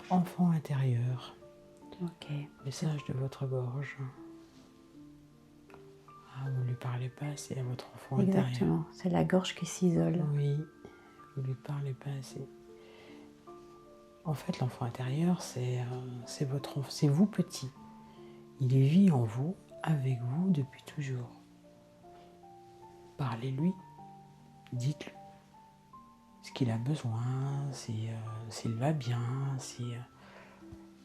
Enfant intérieur. Ok. Message de votre gorge. Ah, vous ne lui parlez pas assez à votre enfant intérieur. Exactement. C'est la gorge qui s'isole. Oui, vous ne lui parlez pas assez. En fait, l'enfant intérieur, c'est vous petit. Il vit en vous, avec vous depuis toujours. Parlez-lui, dites-lui ce qu'il a besoin, s'il va bien,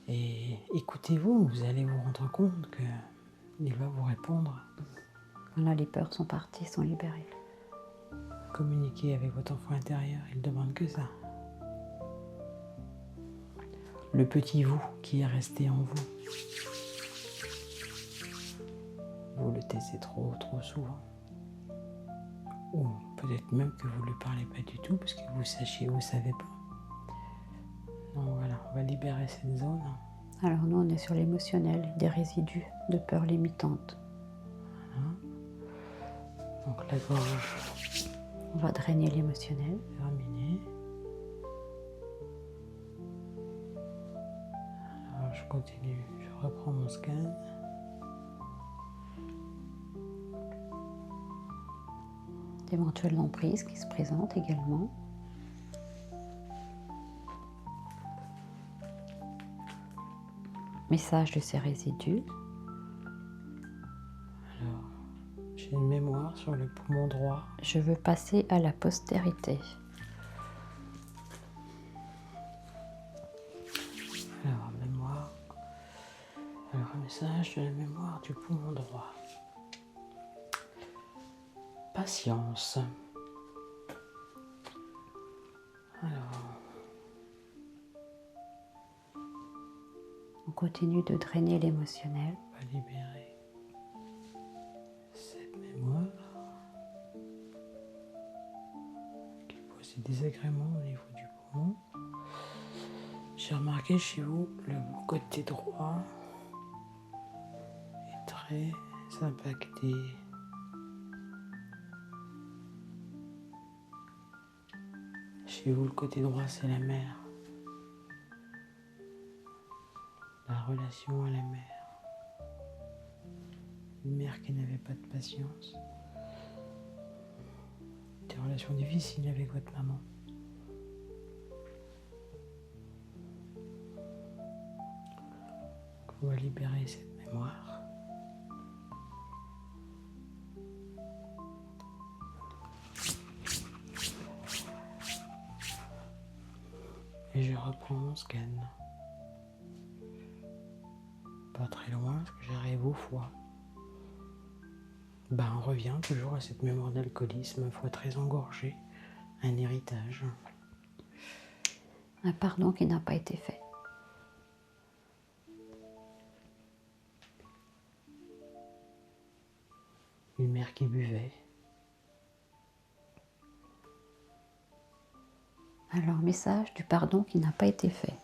et écoutez-vous, vous allez vous rendre compte qu'il va vous répondre. Voilà, les peurs sont parties, sont libérées. Communiquez avec votre enfant intérieur, il ne demande que ça. Le petit vous qui est resté en vous. Vous le taisez trop souvent. Ou peut-être même que vous ne lui parlez pas du tout parce que vous sachiez ou vous ne savez pas. Donc voilà, on va libérer cette zone. Alors nous, on est sur l'émotionnel, des résidus de peur limitante. Voilà. Donc la gorge. On va drainer l'émotionnel. Terminé. Alors je continue, je reprends mon scan. D'éventuelles emprises qui se présentent également. Message de ces résidus. Alors, j'ai une mémoire sur le poumon droit. Je veux passer à la postérité. Alors, mémoire. Alors, un message de la mémoire du poumon droit. Patience. Alors, On continue de drainer l'émotionnel. on va libérer cette mémoire qui pose des désagréments au niveau du poumon. J'ai remarqué chez vous le côté droit est très impacté. Chez vous, le côté droit, c'est la mère. La relation à la mère. Une mère qui n'avait pas de patience. Des relations difficiles avec votre maman. On va libérer cette mémoire. Et je reprends mon scan. Pas très loin, parce que j'arrive au foie. On revient toujours à cette mémoire d'alcoolisme, un foie très engorgé, un héritage. Un pardon qui n'a pas été fait. Une mère qui buvait. Alors, message du pardon qui n'a pas été fait.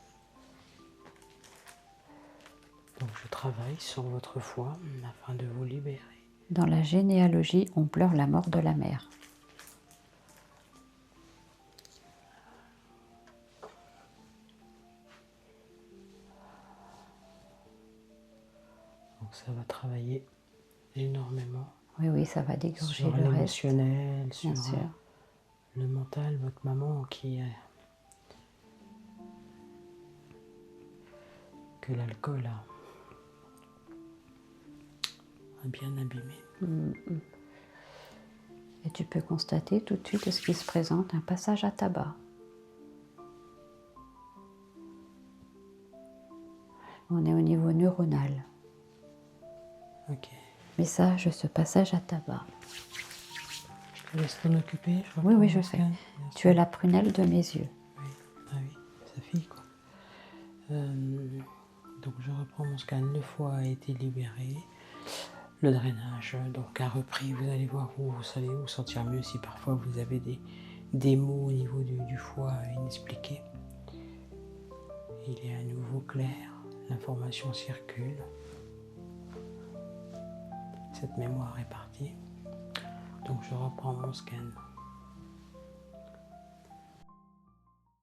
Donc je travaille sur votre foie afin de vous libérer. Dans la généalogie, on pleure la mort de la mère. Donc ça va travailler énormément. Oui, oui, ça va dégorger Sur le reste. l'émotionnel, sur Bien sûr. le mental, votre maman que l'alcool a bien abîmé. Et tu peux constater tout de suite ce qui se présente, un passage à tabac. On est au niveau neuronal. Ok. Message de ce passage à tabac. Je te laisse t'en occuper. Oui, oui, je reprends sais. mon scan. Tu es la prunelle de mes yeux. Oui, ah oui, sa fille quoi. Donc je reprends mon scan, le foie a été libéré, le drainage donc a repris, vous allez voir, vous allez vous sentir mieux si parfois vous avez des mots au niveau du foie inexpliqués. Il est à nouveau clair, l'information circule, cette mémoire est partie, donc je reprends mon scan.